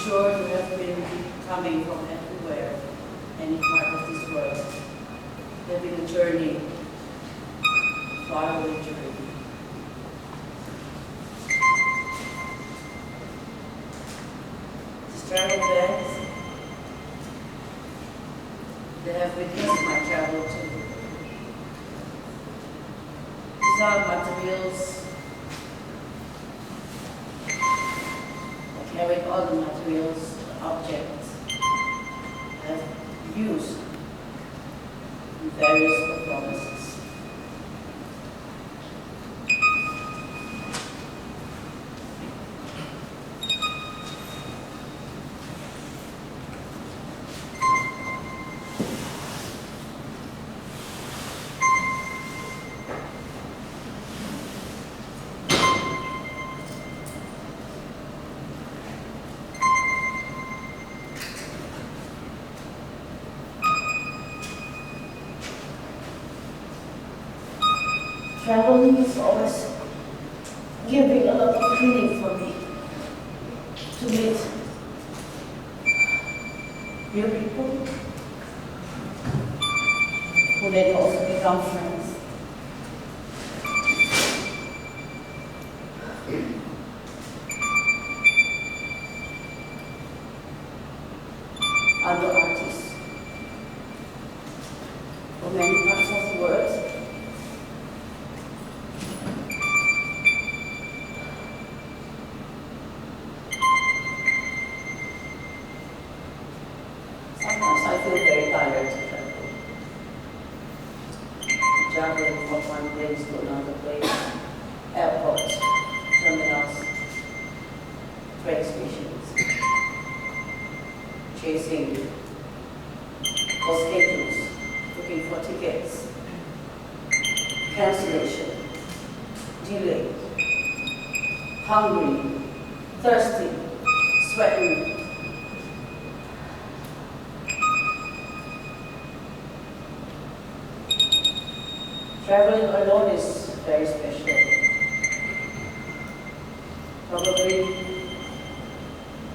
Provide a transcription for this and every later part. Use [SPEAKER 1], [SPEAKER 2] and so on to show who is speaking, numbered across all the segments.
[SPEAKER 1] sure you have been coming from everywhere, any part of this world. You have been a journey, faraway journey. These travel bags, they have witnessed my travel too. These are materials. I carried all the materials, objects I have used in various performances. Traveling is always giving a lot of feeling for me to meet new people who then also become friends. Other artists from many parts of the world. Sometimes I feel very tired to travel. Juggling from one place to another place, airports, terminals, train stations, chasing for schedules, looking for tickets, cancellation, delay, hungry, thirsty, sweating. Traveling alone is very special. Probably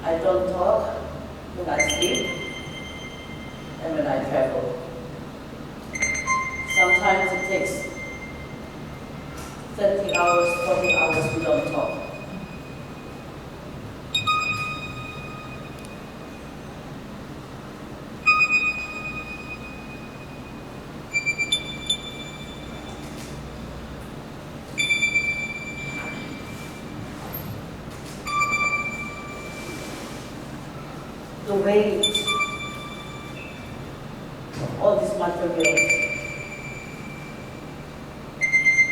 [SPEAKER 1] I don't talk when I sleep and when I travel. Sometimes it takes 30 hours, 40 hours we don't talk. The weight of all these materials.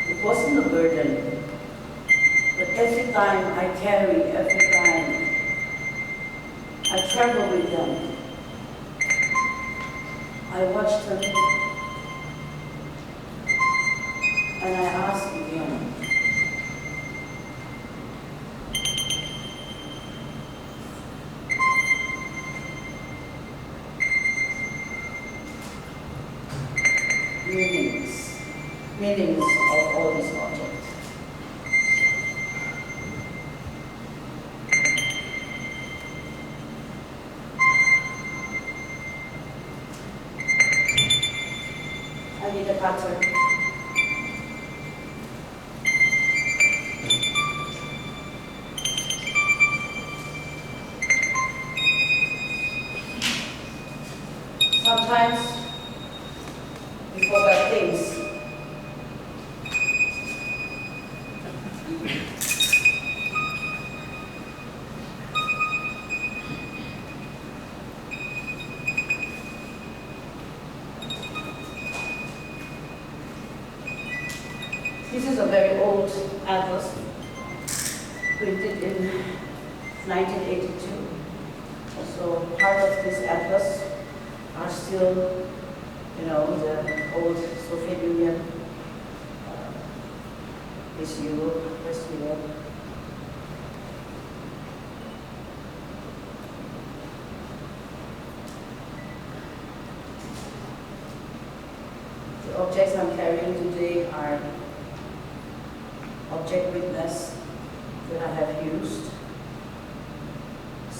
[SPEAKER 1] It wasn't a burden, but every time I carry, every time I travel with them, I watch them and I ask again, meanings of all these objects. I need a pattern. Sometimes we forget things. This is a very old atlas, printed in 1982. So part of this atlas are still, the old Soviet Union, East Europe, West Europe. The objects I'm carrying today are object witness that I have used.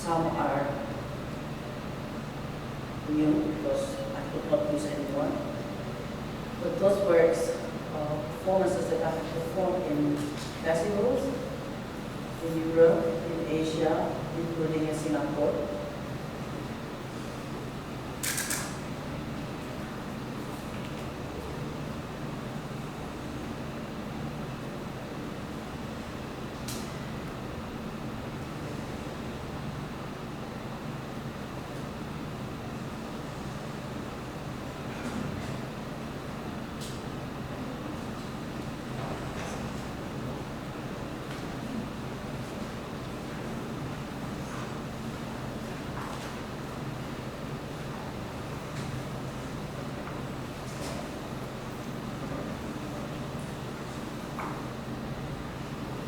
[SPEAKER 1] Some are new because I could not use anymore. But those works, performances that I have performed in festivals, in Europe, in Asia, including in Singapore.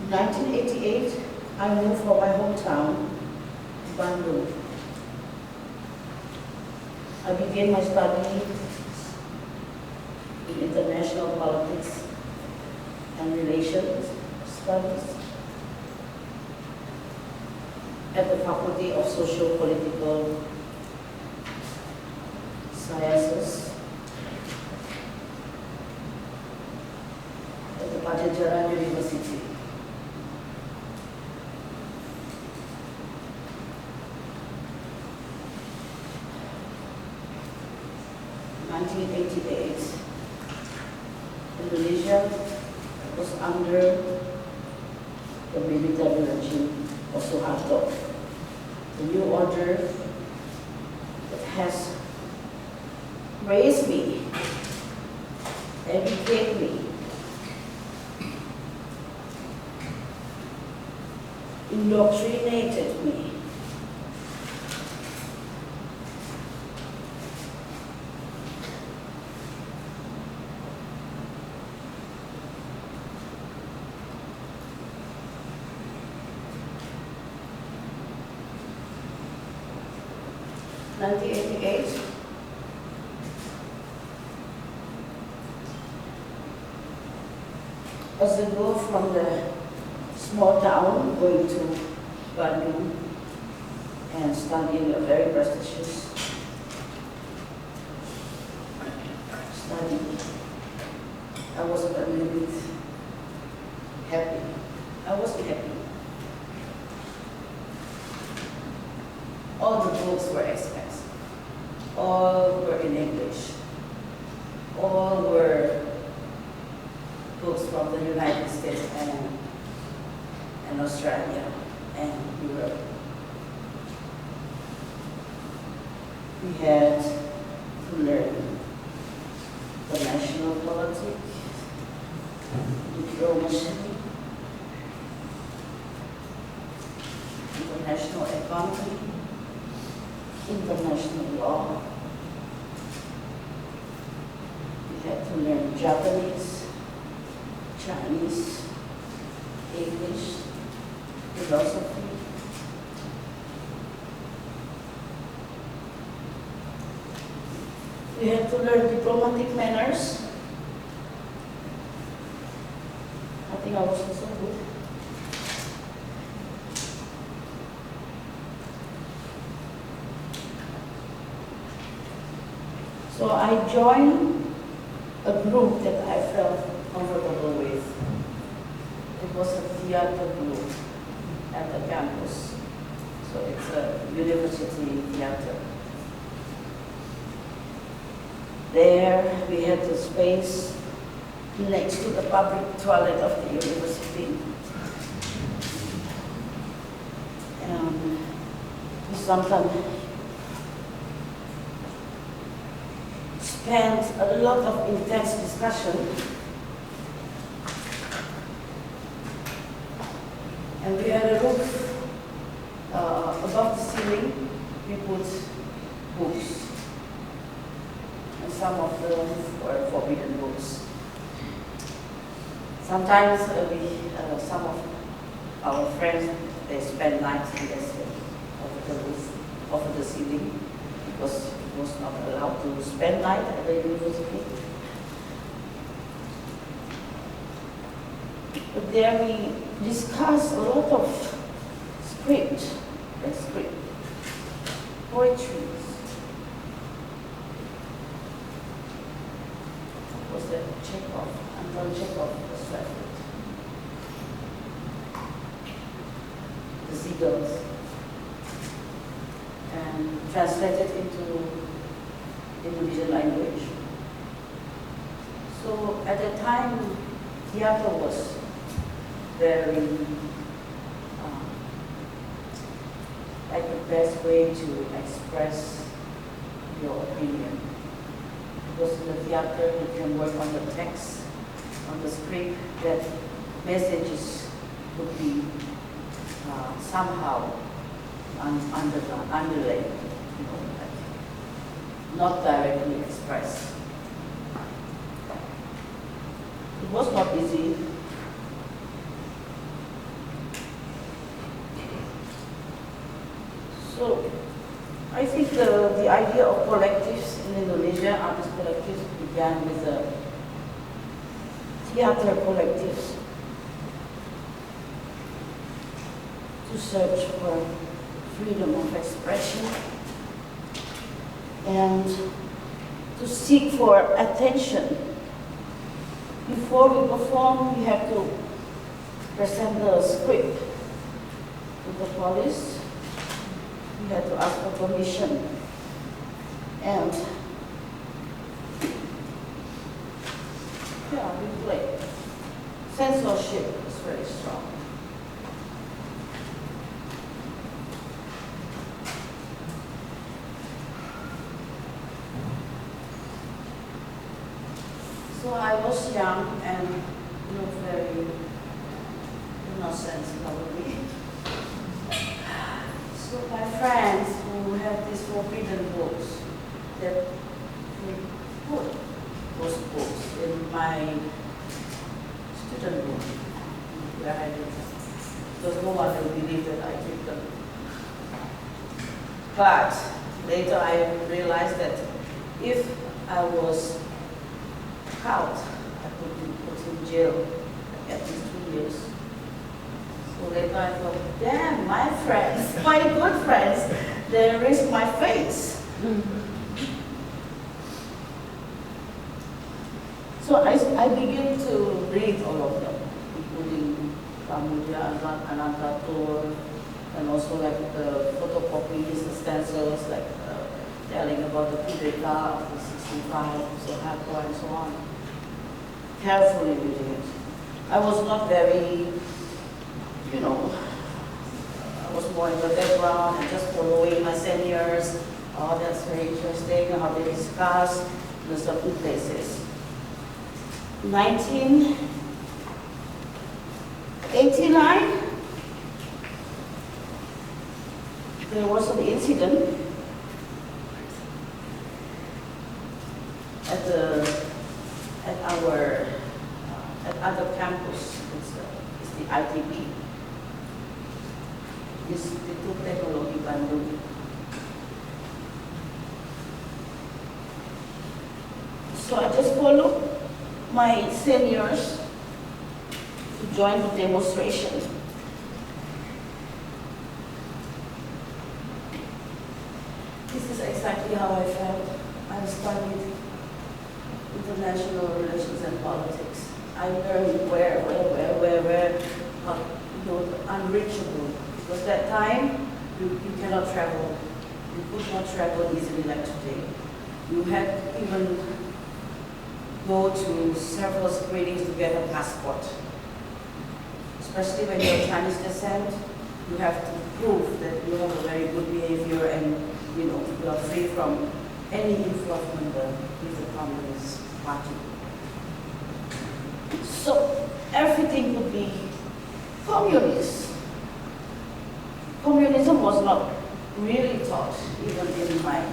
[SPEAKER 1] In 1988, I moved from my hometown, Bandung. I began my study in international politics and relations studies at the Faculty of Social Political Sciences at the Pajajaran University. In 1988, Indonesia was under the military regime of Suharto. The new order that has raised me, educated me, indoctrinated me. In 1988, as I go from the small town going to Bandung and studying a very prestigious study, I wasn't a little bit happy. I wasn't happy. All the books were expensive. All were in English. All were books from the United States and Australia and Europe. We had to learn the national politics, diplomacy, international economy, international law. We had to learn Japanese, Chinese, English, philosophy. We had to learn diplomatic manners. I think I was also good. So I joined a group that I felt comfortable with. It was a theater group at the campus. So it's a university theater. There we had the space next to the public toilet of the university. And we sometimes spent a lot of intense discussion. And we had a roof above the ceiling. We put books. And some of them were forbidden books. Sometimes some of our friends, they spend nights in the over the roof, over the ceiling, because it was not allowed to spend night at the university. But there we discussed a lot of script. poetry. Was that Chekhov, Anton Chekhov was translated. The Seagulls. And translated into Indonesian language. So at that time, theater was very, like the best way to express your opinion. Because in the theater, you can work on the text, on the script, that messages would be somehow underlaid, like not directly expressed. It was not easy. So I think the idea of collectives in Indonesia, artist collectives, began with the theater collectives to search for freedom of expression and to seek for attention. Before we perform, we have to present the script to the police. We had to ask for permission. And yeah, we played. Censorship is very strong. So I was young and not very innocent probably. So my friends who had these forbidden books, that we put those books in my student room where I lived. Because no one will believe that I keep them. But later I realized that if I was caught, I could be put in jail at least 2 years. So later I thought, damn, my friends, my good friends, they risk my face. So I began to read all of them, including Pramudia, Anantatur, and also like the photocopies, the stencils, like telling about the Kudeta of the 65, so Hakwa and so on. Carefully reading it. I was not very, I was more in the background and just following my seniors. Oh, that's very interesting, how they discuss the certain places. 1989, there was an incident at other campus. It's the ITB, Institut Teknologi Bandung. So I just followed my seniors to join the demonstration. This is exactly how I felt. I studied international relations and politics. I learned where, unreachable. Because that time, you cannot travel. You could not travel easily like today. You had to even go to several screenings to get a passport. Especially when you're Chinese descent, you have to prove that you have a very good behavior and you are free from any involvement with the Communist Party. So everything would be communist. Communism was not really taught even in my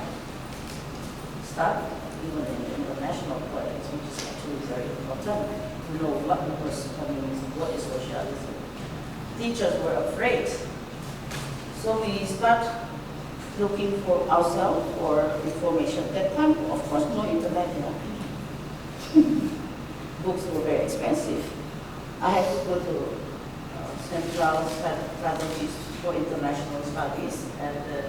[SPEAKER 1] study, even in international politics, which is actually very important to know what was communism, what is socialism. Teachers were afraid. So we start looking for ourselves for information. At that time, of course, no internet. Books were very expensive. I had to go to Central Strategies for International Studies at the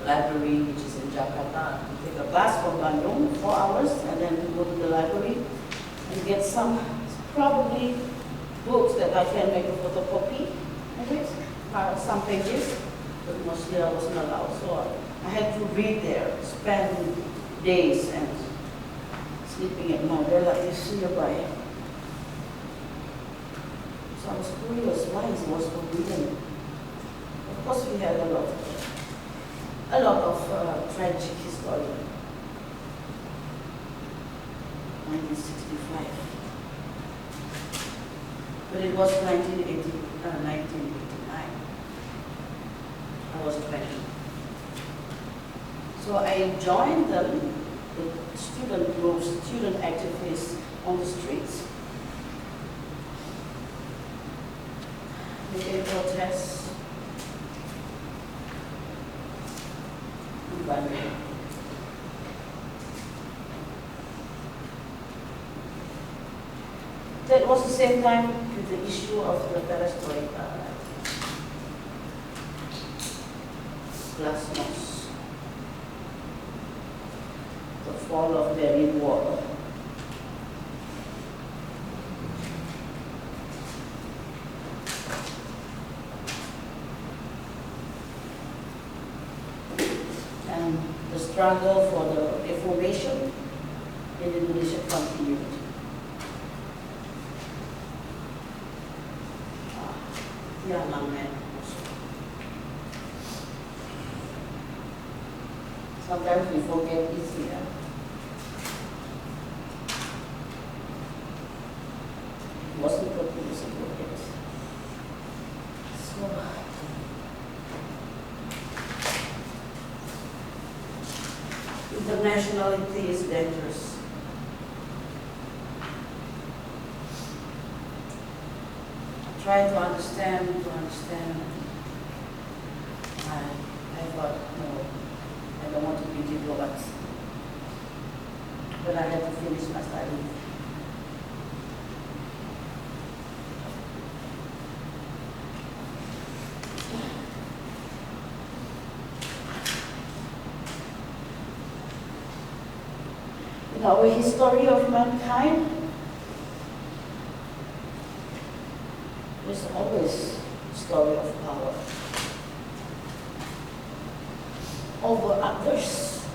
[SPEAKER 1] library, which is in Jakarta. You take a bus from Bandung, 4 hours, and then you go to the library and get some, probably books that I can make a photocopy of it, some pages, but mostly I wasn't allowed. So I had to read there, spend days and sleeping at my relatives nearby. So I was curious why it was forbidden. Of course, we had a lot of tragic history. 1965. But it was 1989. I was 20. So I joined them, the student groups, student activists on the streets. Making protests. In Bandung. That was the same time with the issue of the perestroika, glasnost, the fall of Berlin Wall. And the struggle for the reformation in Indonesia continued. Yeah, young men also. Sometimes we forget easier. It wasn't good to forget. So, internationality is dangerous. Try to understand. I thought, no, I don't want to be diplomat. But I had to finish my study. In our history of mankind, there's always a story of power over others.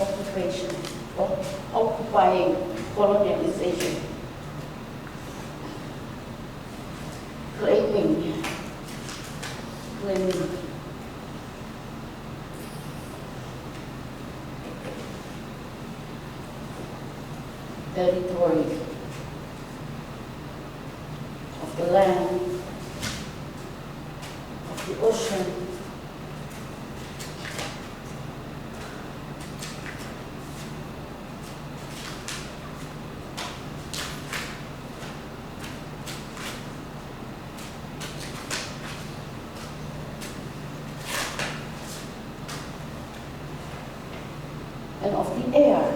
[SPEAKER 1] Occupation, or occupying, colonialization, claiming territory of the land, of the ocean, and of the air.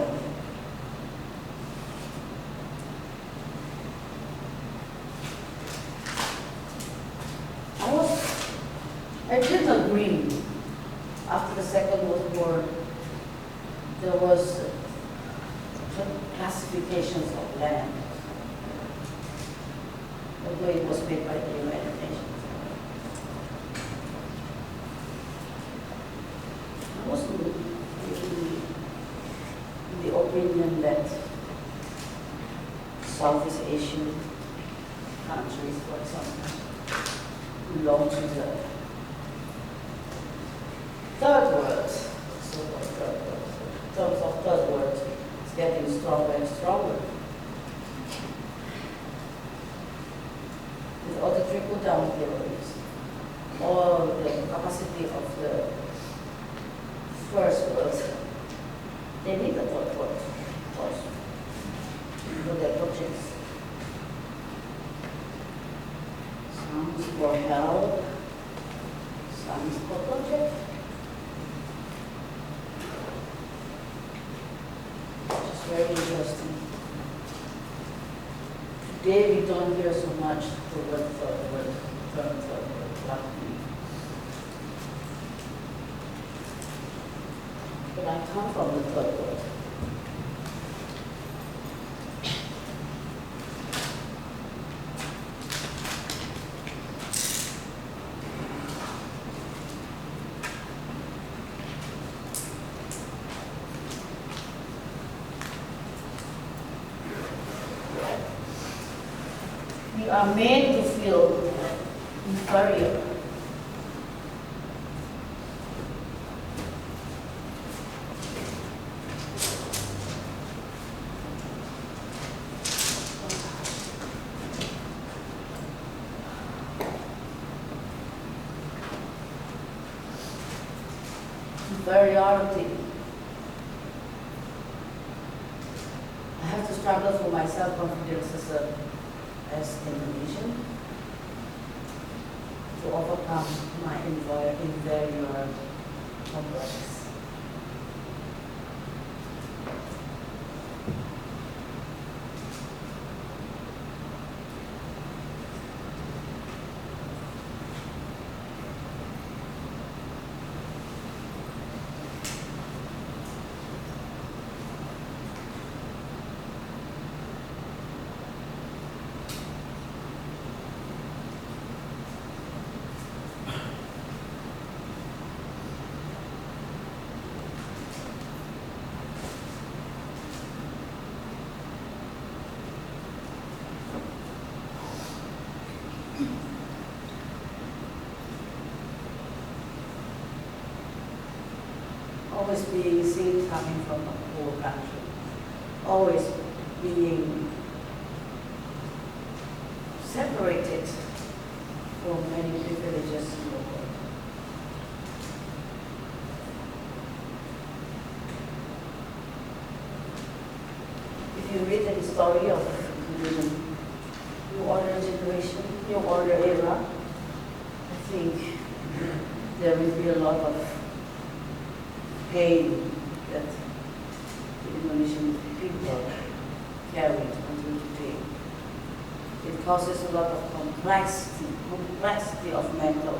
[SPEAKER 1] I didn't agree. After the Second World War, there was classifications of land, although it was made by the United Nations. I wasn't in the opinion that Southeast Asian countries, for example, belong to the third world, so-called third world. In terms of third world, it's getting stronger and stronger. With all the trickle-down theories, all the capacity of the first world, they need a third world, of course, for their projects. Some is for help, some is for project. Very interesting. Today we don't hear so much the word third world, luckily. But I come from the third world. We are made to feel inferior. Inferiority. I have to struggle for my self-confidence as Indonesian to overcome my inferior complex. Always being seen coming from a poor country, always being separated from many privileges in the world. If you read the story of the New Order generation, New Order era, I think there will be a lot of pain that the Indonesian people carried until today. It causes a lot of complexity of mental.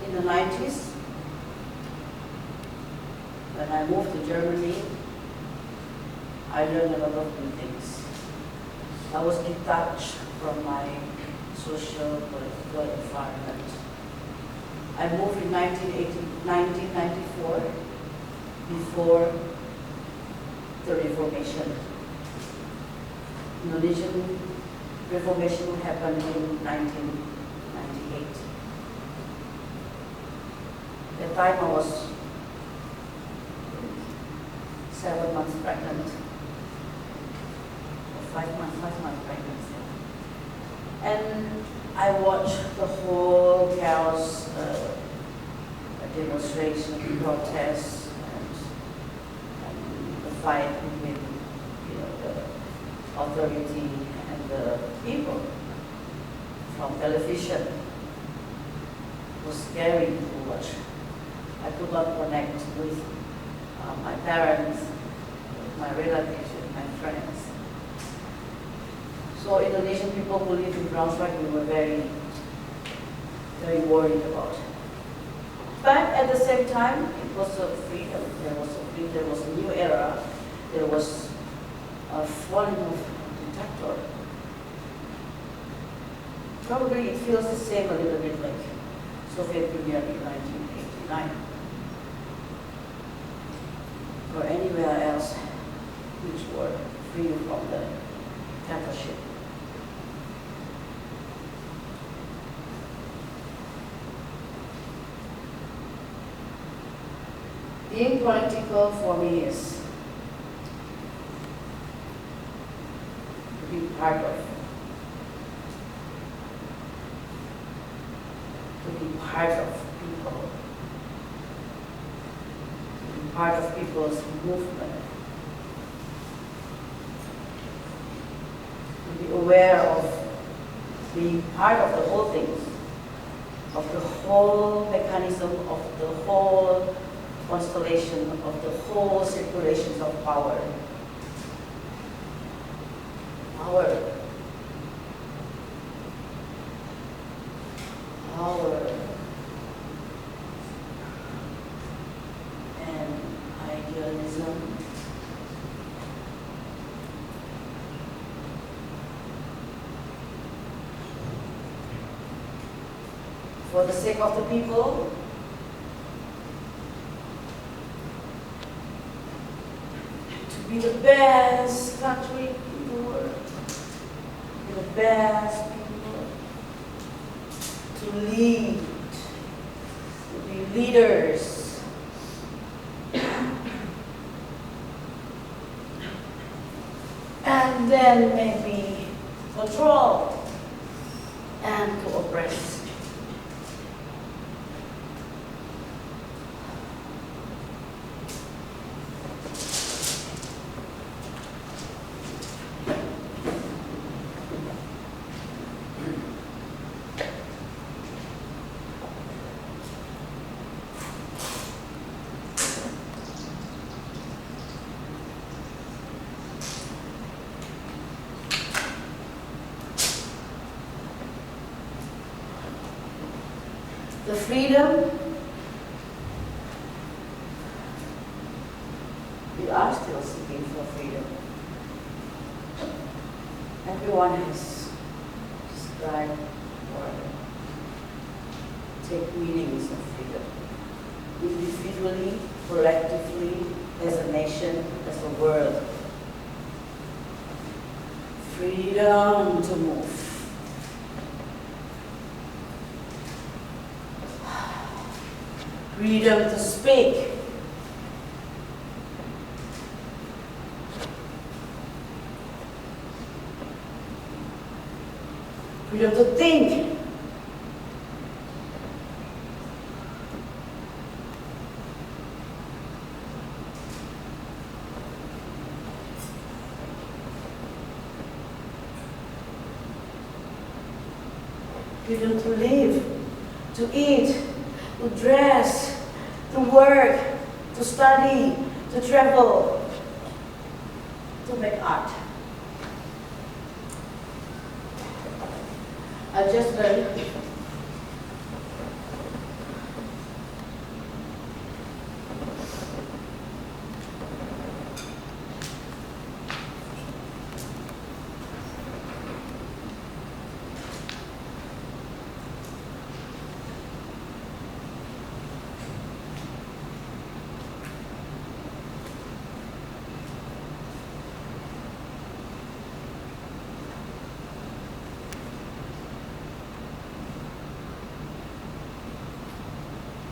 [SPEAKER 1] In the 90s, when I moved to Germany, I learned a lot of new things. I was detached from my social, political environment. I moved in 1994, before the Reformation. Indonesian Reformation happened in 1998. At the time I was 7 months pregnant. 5 months pregnancy. And I watched the whole chaos, demonstration, protests, and the fight between the authority and the people from television. It was scary to watch. I could not connect with my parents, with my relatives, with my friends. So Indonesian people who live in Braunschweig, we were very, very worried about. But at the same time, it was a freedom. There was a new era. There was a falling of dictator. Probably it feels the same a little bit like Soviet Union in 1989. Or anywhere else which were free from the dictatorship. Being political for me is to be part of people, to be part of people's movement, to be aware of being part of the whole thing, of the whole mechanism, of the whole constellation, of the whole circulations of power. Power. Power. And idealism. For the sake of the people, to be the best country in the world, be the best people, to lead, to be leaders, and then maybe control and to oppress. The freedom, we are still seeking for freedom. Everyone has strived for take meanings of freedom. Individually, collectively, as a nation, as a world. Freedom to move. Freedom to speak. Freedom to think. Freedom to live, to eat, to dress, to work, to study, to travel, to make art. I just learned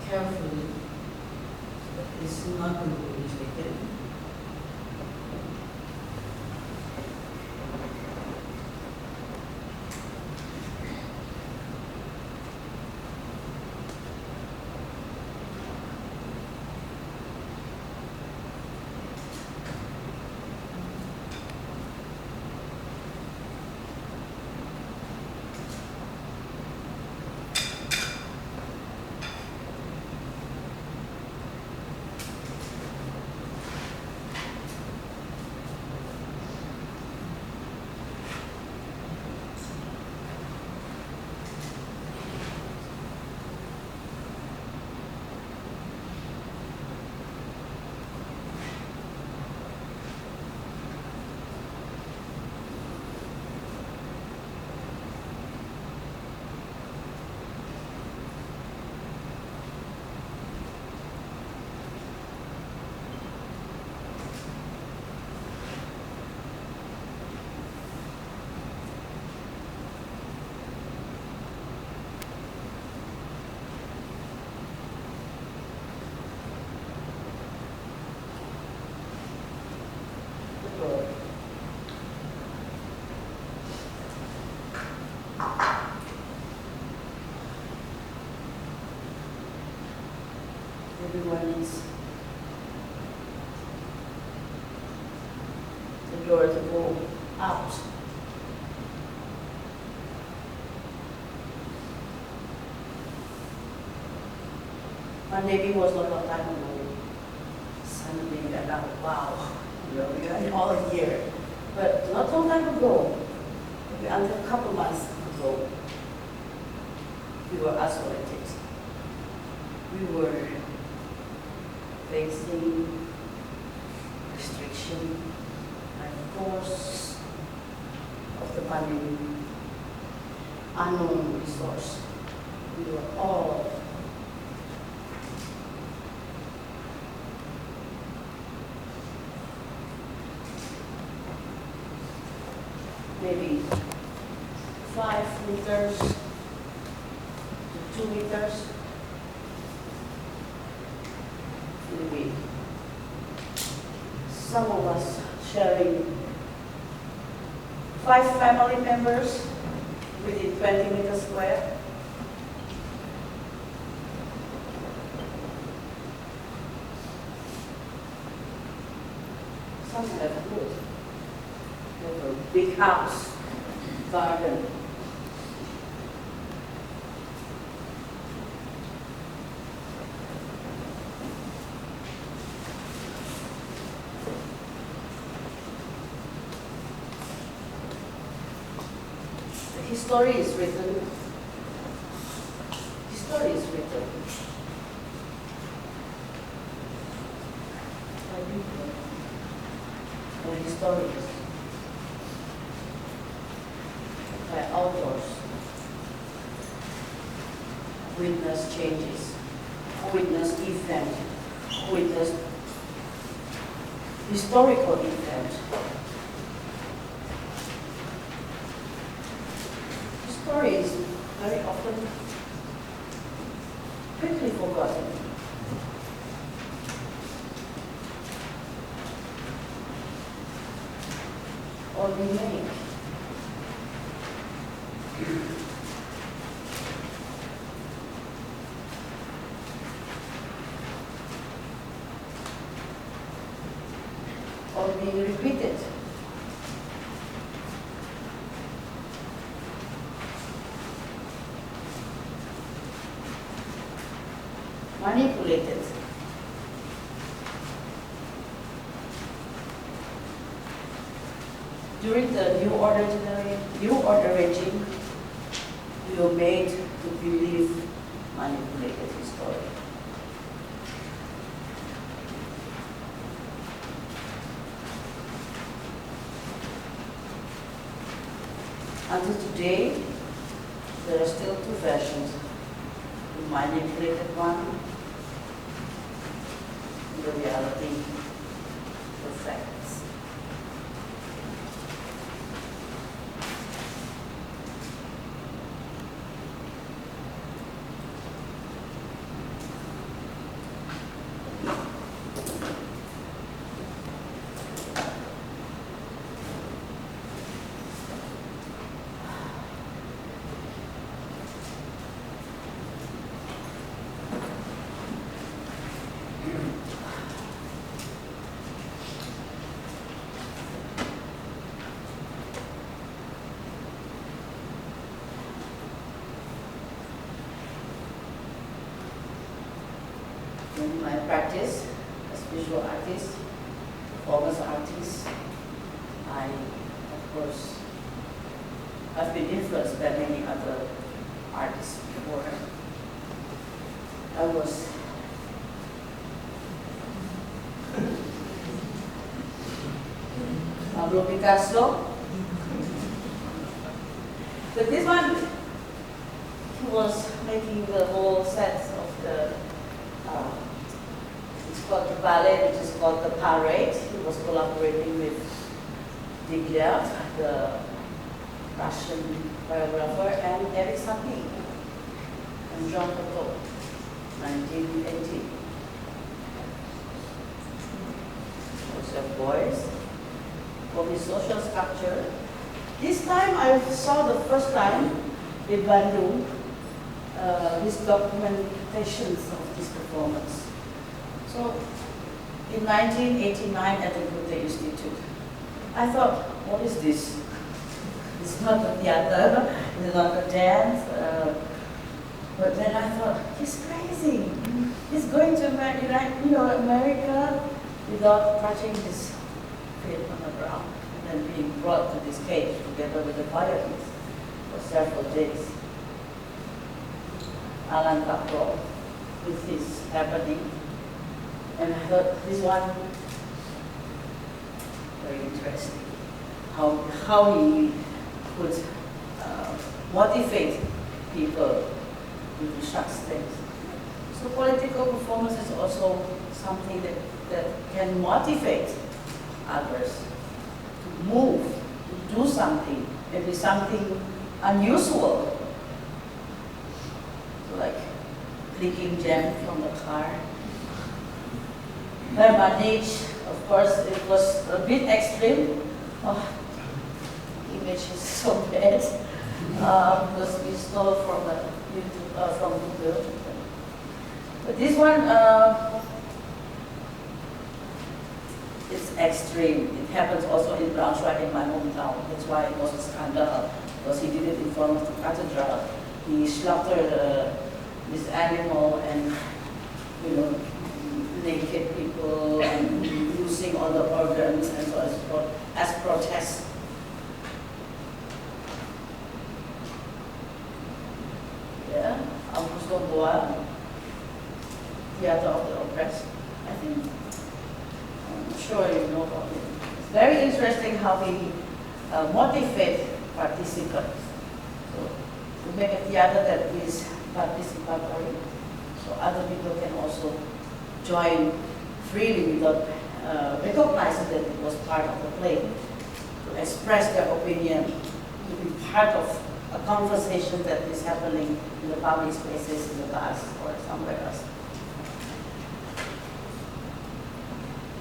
[SPEAKER 1] carefully that it's not going to be rejected. Everyone needs the door to go out. One day was a long time ago. Suddenly we are now, wow, we are in all year. But not long time ago, maybe until a couple months ago, we were isolated. We were facing restriction and force of the pandemic, unknown resource. We were all maybe 5 meters to 2 meters in a week. Some of us sharing 5 family members within 20 meters square. Some have wood. They have a big house, garden. History is written. History is written by people, by historians, by authors, witness changes, witness event, witness historical event. Story is very often quickly forgotten. Or remake. Or being repeated. Manipulated. During the New Order regime, we were made to believe manipulated history. Until today, there are still 2 versions. The manipulated one, the reality, the facts. In my practice as visual artist, performance artist, I, of course, have been influenced by many other artists before. I was Pablo Picasso. But this one, he was making the whole set of the it's called the ballet, which is called the Parade. He was collaborating with Diaghilev, the Russian choreographer, and Eric Satie and Jean Cocteau, 1980. Joseph Beuys for his social sculpture. This time I saw the first time in Bandung his documentations of this performance. So in 1989 at the Goethe Institute, I thought, what is this? It's not a theater, it's not a dance. But then I thought, he's crazy. He's going to America without touching his feet on the ground, and then being brought to this cage together with the violinist for several days. Alan Kapro with his happening, and I thought this one very interesting. How he could motivate people to do such things. So political performance is also something that can motivate others to move, to do something, maybe something unusual. So like clicking gem from the car. Hermitage, of course, it was a bit extreme. Oh, the image is so bad because we stole from from Google. But this one, it's extreme. It happens also in Braunschweig, in my hometown. That's why it was a scandal, because he did it in front of the cathedral. He slaughtered this animal and, naked people and using all the organs and so on as protest. Yeah, Augusto Boal, Theater of the Oppressed. I think, I'm sure you know about it. It's very interesting how he motivates participants. So, to make a theater that is participatory, so other people can also join freely without recognizing that it was part of the play, to express their opinion, to be part of a conversation that is happening in the public spaces, in the bus or somewhere else.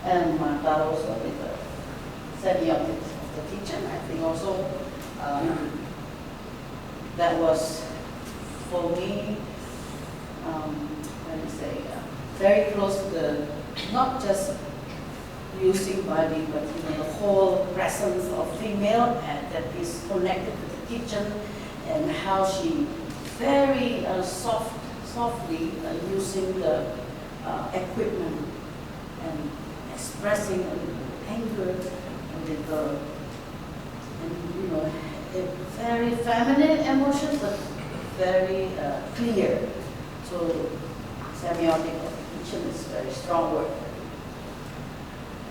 [SPEAKER 1] And Martha also with the semiotics of the kitchen, I think also that was, for me, let me say, very close to the, not just using body, but the whole presence of female and that is connected to the kitchen, and how she very softly using the equipment and expressing a little anger, a little, a very feminine emotion, but very clear. So semiotic of the kitchen is a very strong word.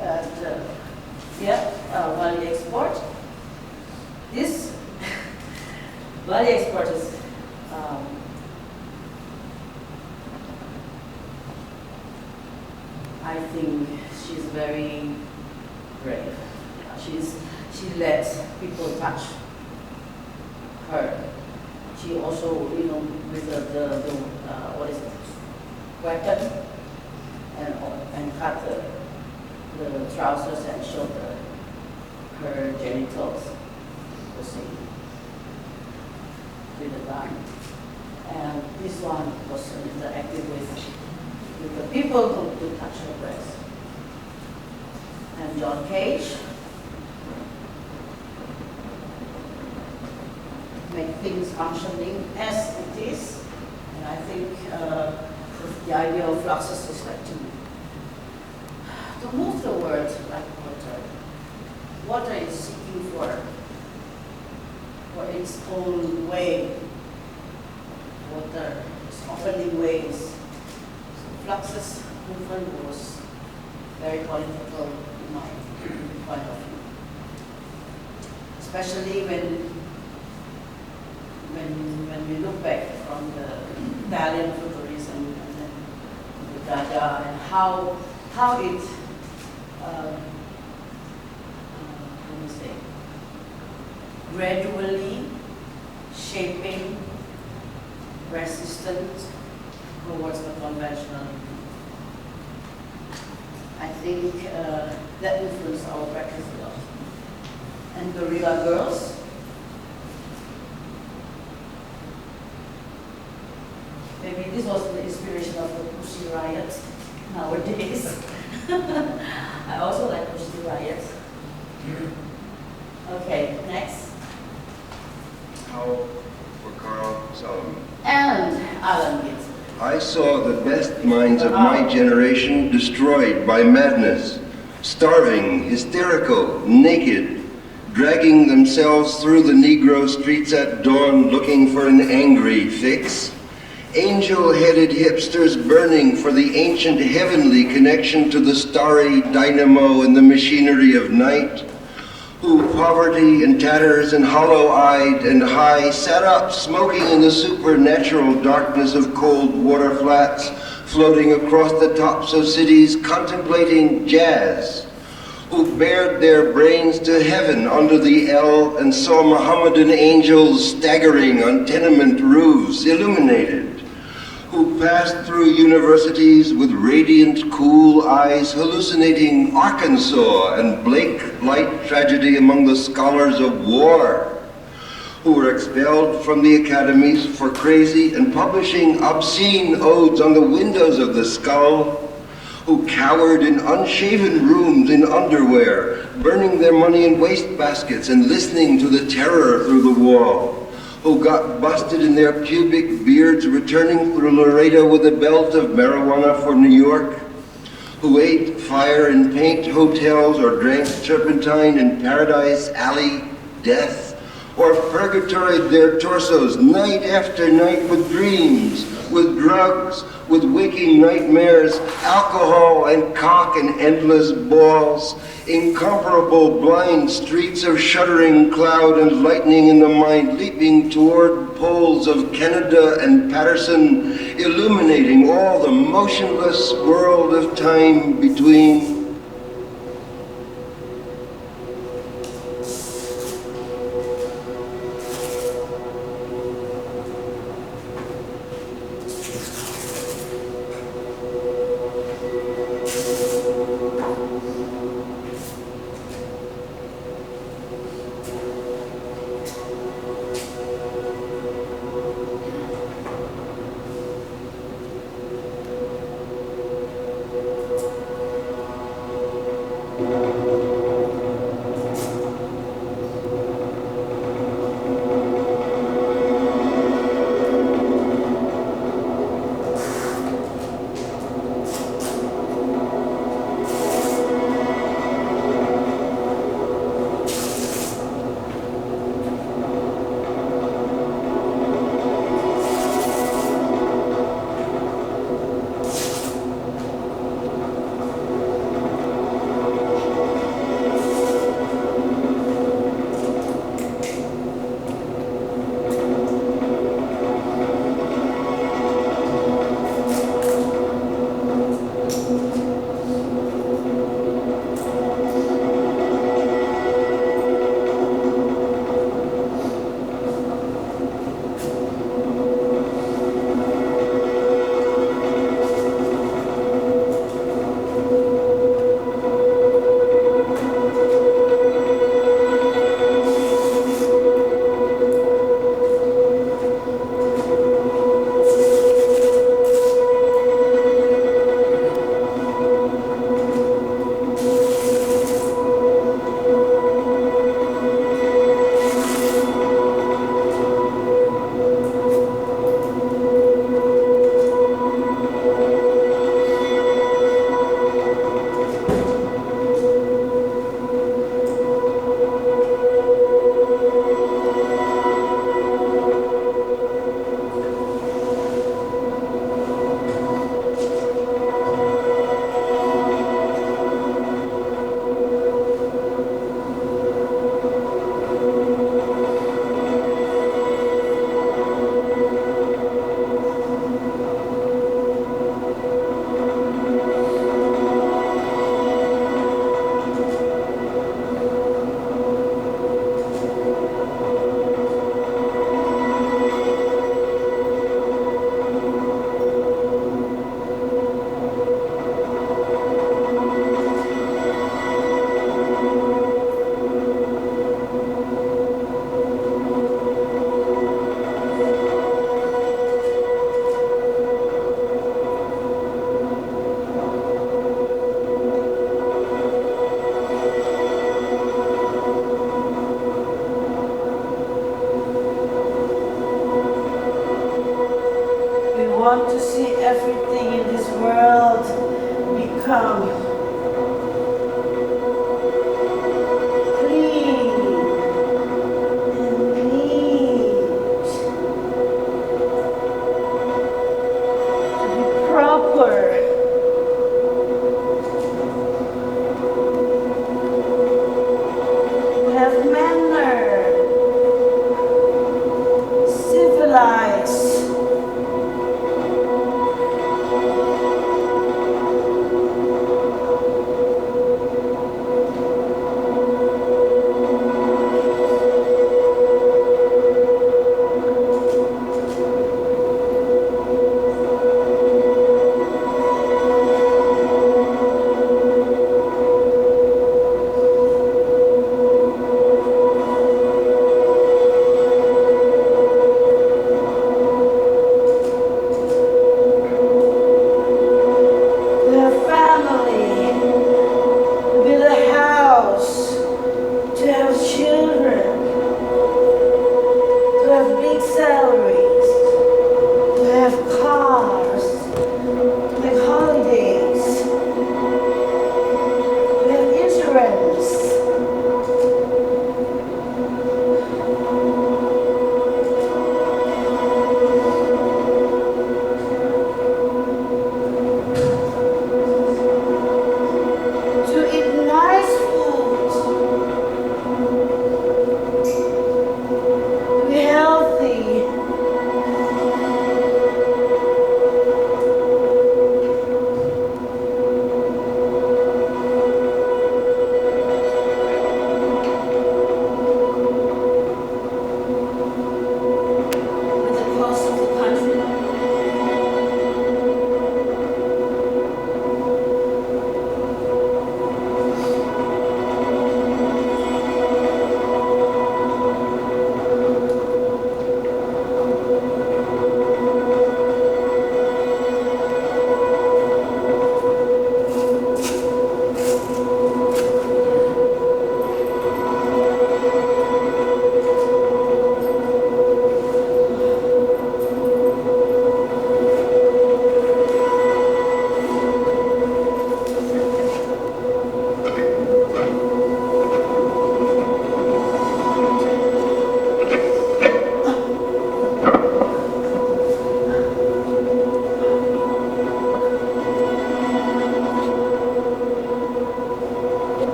[SPEAKER 1] And value export. This value export is I think she's very brave. She lets people touch her. She also, with the what is it, weapon, and cut the trousers and show her genitals, you see, with the gun. And this one was interactive with the people who could touch her breast. And John Cage make things functioning as it is. And I think the idea of fluxus is like to move the world like water. Water is seeking for its own way. Water is opening ways. So fluxus movement was very political in my point of view. Especially when we look back from the Italian futurism and then the Dada and how it gradually shaping resistance towards the conventional. I think that influenced our practice a lot. And Guerrilla Girls, maybe this was the inspiration of the Pussy Riot nowadays. I also like Pussy Riot. Okay, next.
[SPEAKER 2] How for Carl Solomon?
[SPEAKER 1] And Alan Ginsberg.
[SPEAKER 2] I saw the best minds of my generation destroyed by madness, starving, hysterical, naked, dragging themselves through the Negro streets at dawn looking for an angry fix. Angel-headed hipsters burning for the ancient heavenly connection to the starry dynamo and the machinery of night, who, poverty and tatters and hollow-eyed and high, sat up smoking in the supernatural darkness of cold water flats, floating across the tops of cities, contemplating jazz, who bared their brains to heaven under the L and saw Mohammedan angels staggering on tenement roofs, illuminated, who passed through universities with radiant, cool eyes, hallucinating Arkansas and Blake-like tragedy among the scholars of war, who were expelled from the academies for crazy and publishing obscene odes on the windows of the skull, who cowered in unshaven rooms in underwear, burning their money in wastebaskets and listening to the terror through the wall, who got busted in their pubic beards returning through Laredo with a belt of marijuana for New York, who ate fire and paint hotels or drank turpentine in Paradise Alley death, or purgatoried their torsos night after night with dreams, with drugs, with waking nightmares, alcohol and cock and endless balls, incomparable blind streets of shuddering cloud and lightning in the mind leaping toward poles of Canada and Patterson, illuminating all the motionless world of time between.
[SPEAKER 1] become clean and neat, to be proper, to have manner, civilized,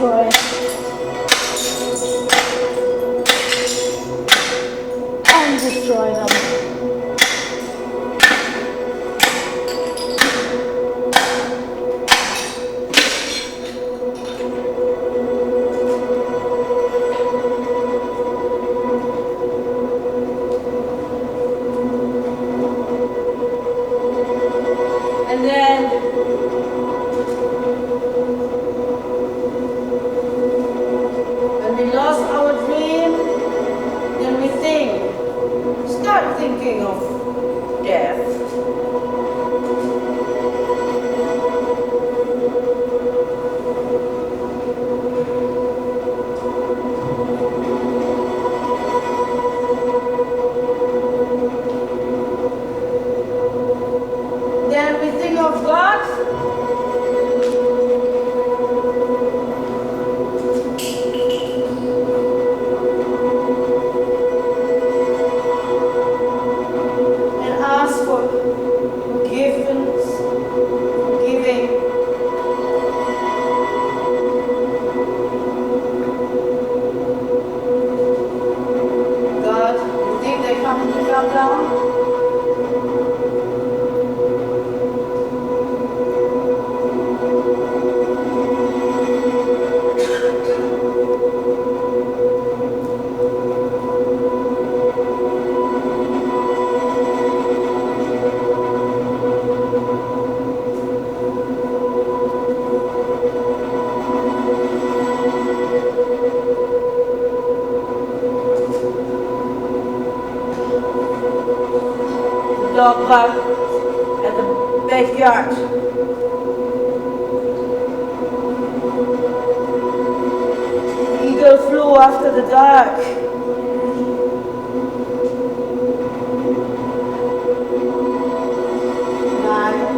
[SPEAKER 1] destroy and destroy them. And then when we lost our dream, then we start thinking of death. Then we think of God. And ask for forgiveness, forgiving. God, you think they're coming to come down? The dog barked at the backyard. Eagle flew after the dark. Lion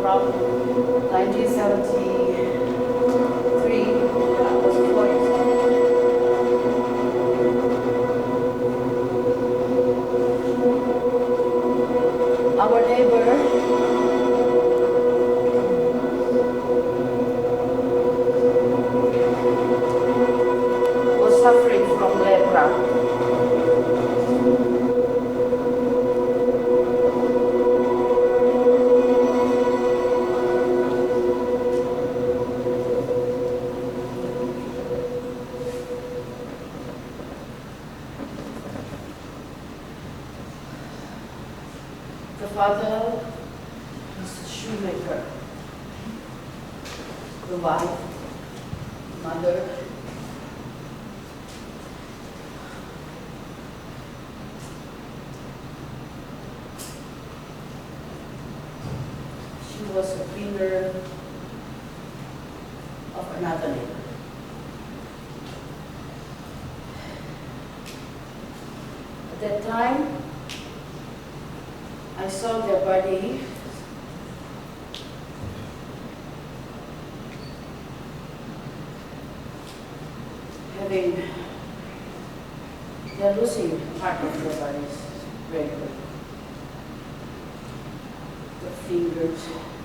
[SPEAKER 1] from 1973, I was 40. Our neighbor was suffering from lepra. The father was a shoemaker. The wife, mother, she was a cleaner of another neighbor. At that time, I saw their body they're losing part of their bodies very quickly. The fingers,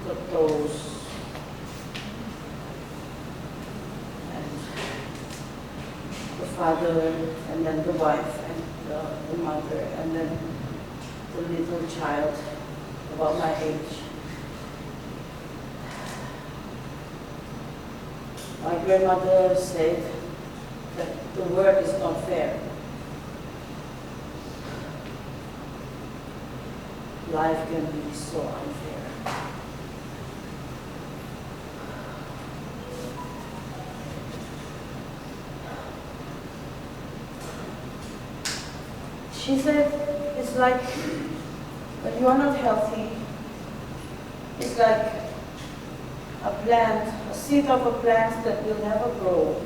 [SPEAKER 1] the toes, and the father, and then the wife, and the mother, and then the little child about my age. My grandmother said that the world is not fair. Life can be so unfair. She said, it's like when you are not healthy, it's like a plant, a seed of a plant that will never grow.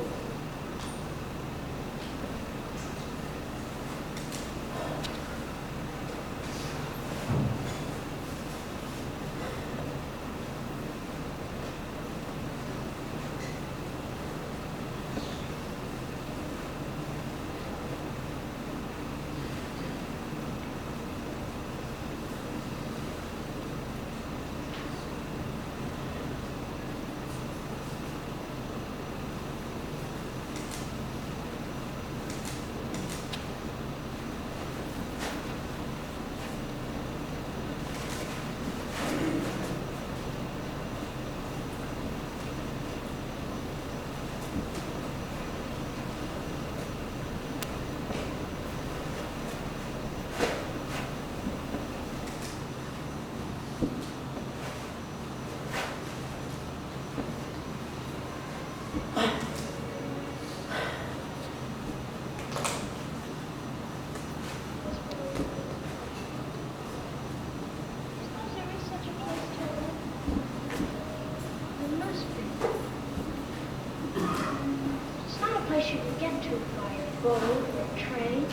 [SPEAKER 3] You can get to by a boat or train.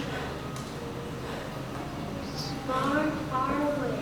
[SPEAKER 3] It's far, far away.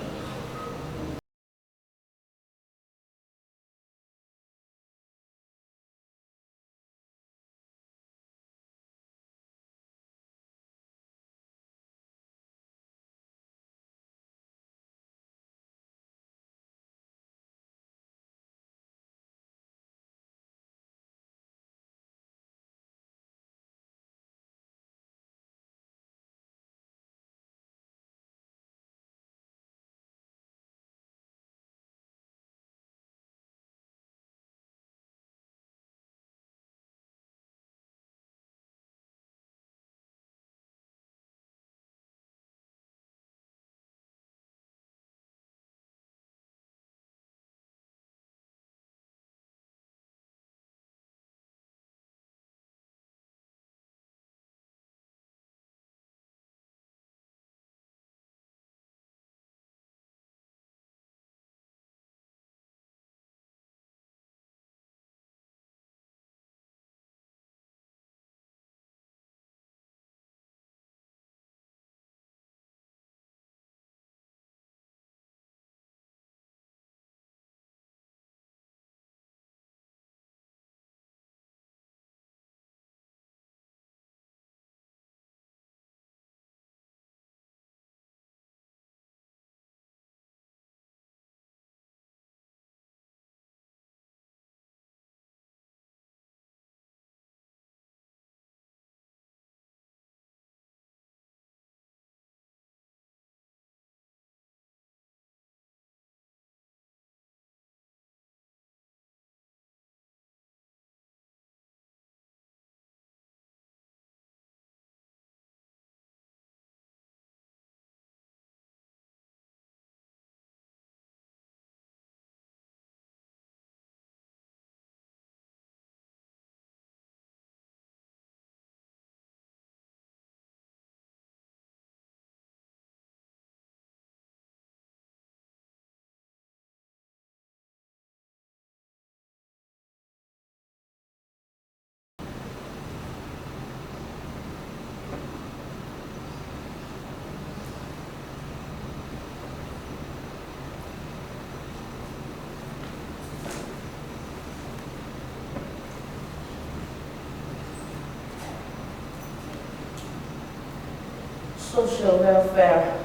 [SPEAKER 1] social welfare.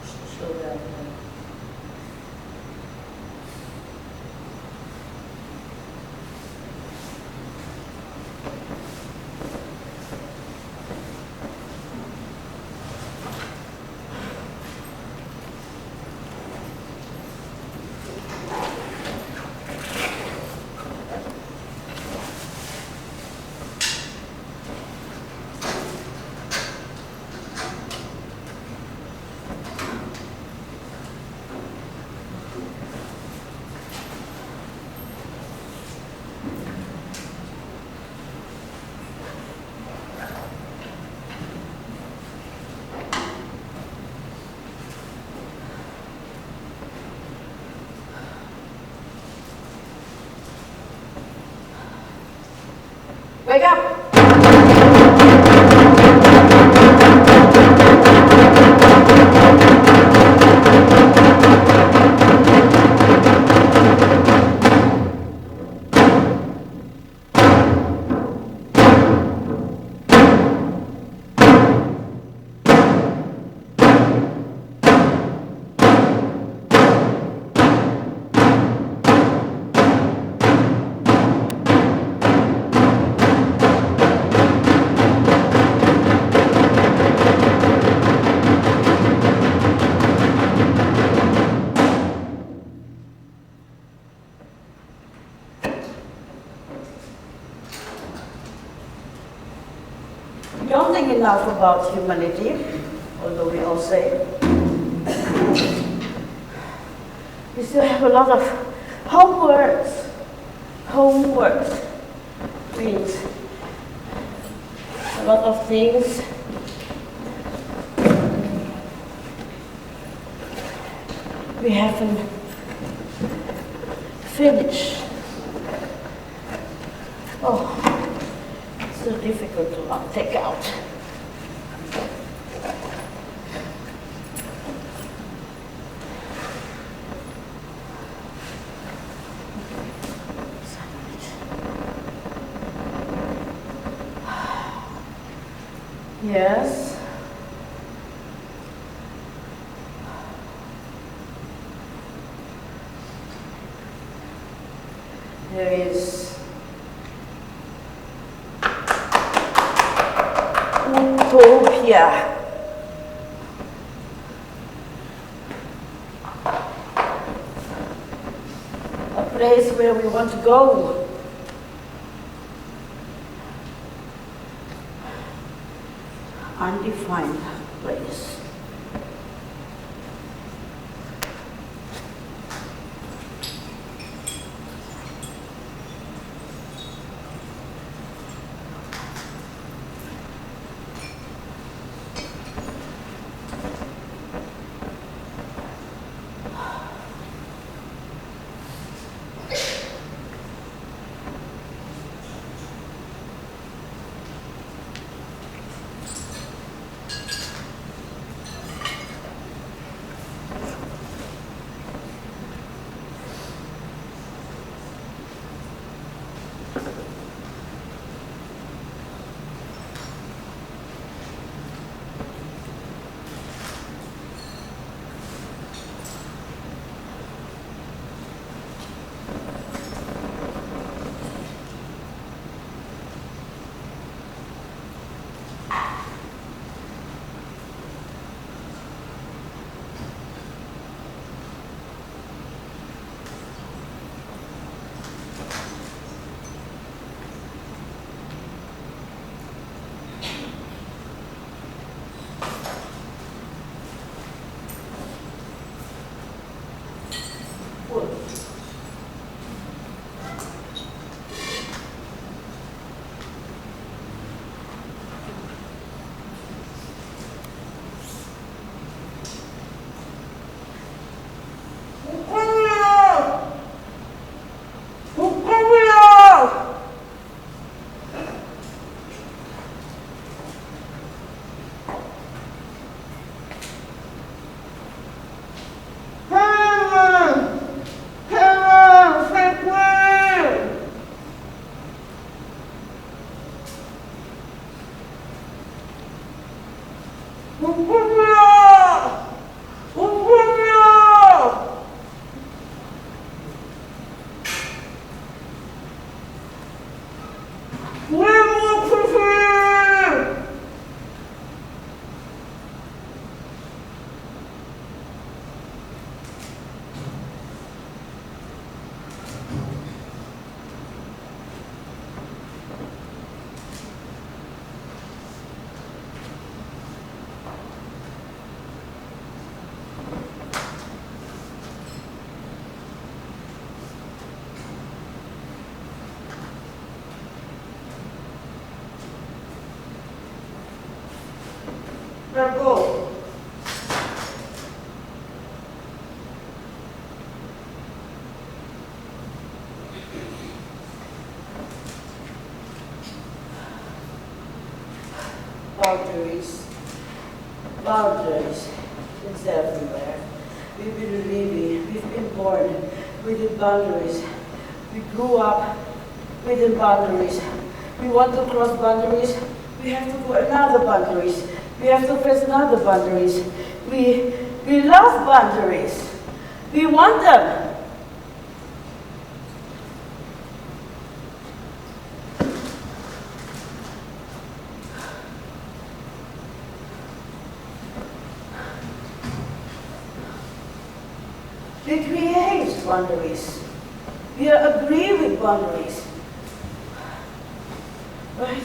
[SPEAKER 1] Social welfare. Wake up! We don't think enough about humanity, although we all say. We still have a lot of homeworks. Homework means a lot of things we haven't finished. Oh, it's so difficult to take out. Yes. There is utopia. A place where we want to go. Undefined place. Now go. Boundaries. Boundaries. It's everywhere. We've been living, we've been born within boundaries. We grew up within boundaries. We want to cross boundaries. We have to go another boundaries. We have to face another boundaries. We love boundaries. We want them. We create boundaries. We agree with boundaries. Right?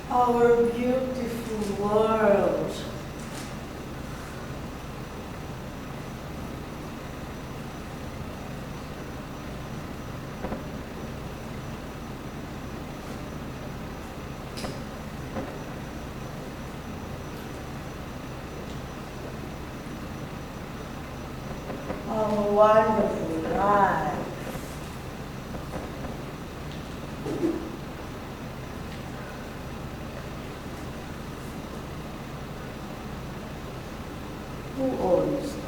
[SPEAKER 1] Our beautiful world. Our wonderful life. Who owns them?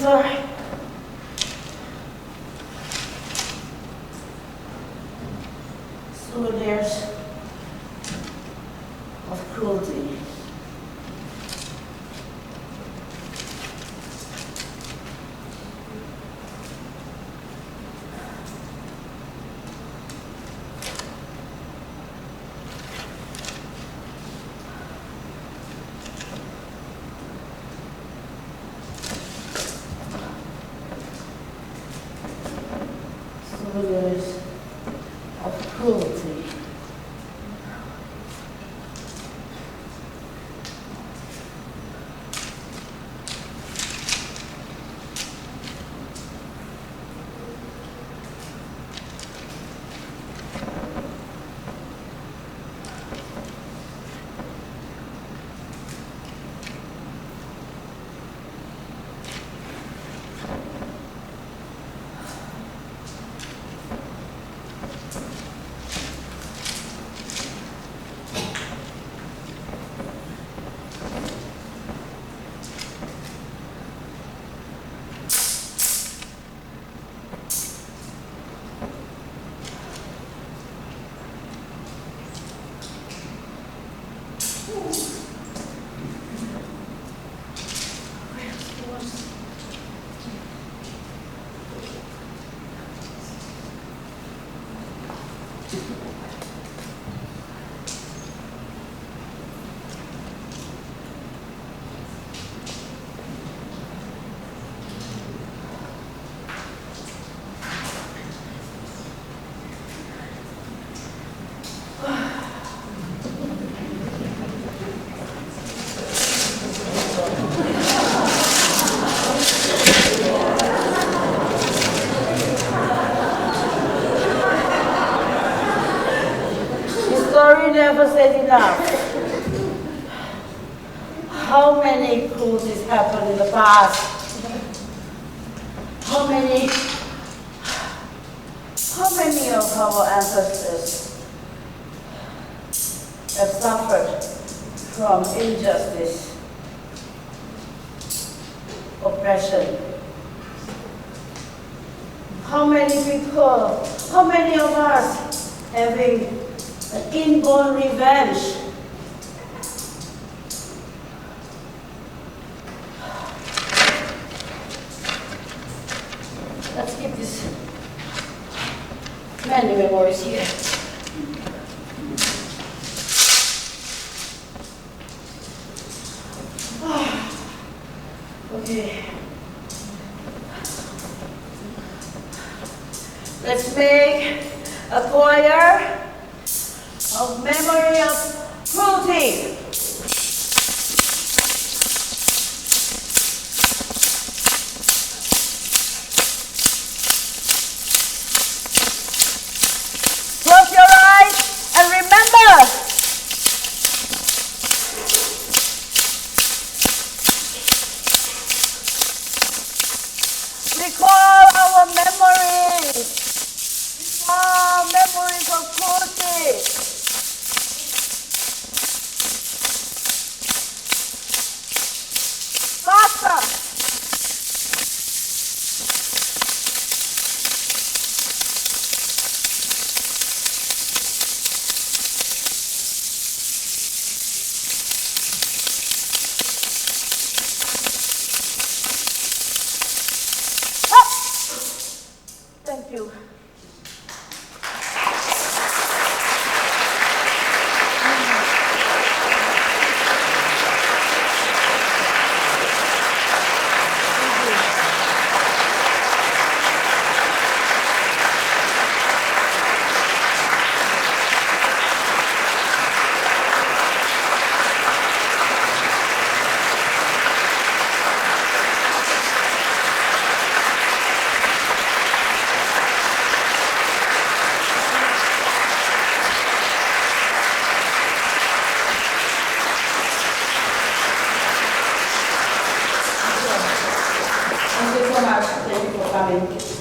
[SPEAKER 1] sorry. Through layers of cruelty. Through layers of cruelty. Story never said enough. How many cruelties happened in the past? How many of our ancestors have suffered from injustice, oppression? How many people, how many of us having an inborn revenge? Let's keep these many memories here. Okay. Let's make a choir of memory of cruelty. Close your eyes and remember. Recall our memories. Recall memories of cruelty. Faster. Thank you. Thank you so much. Thank you for coming.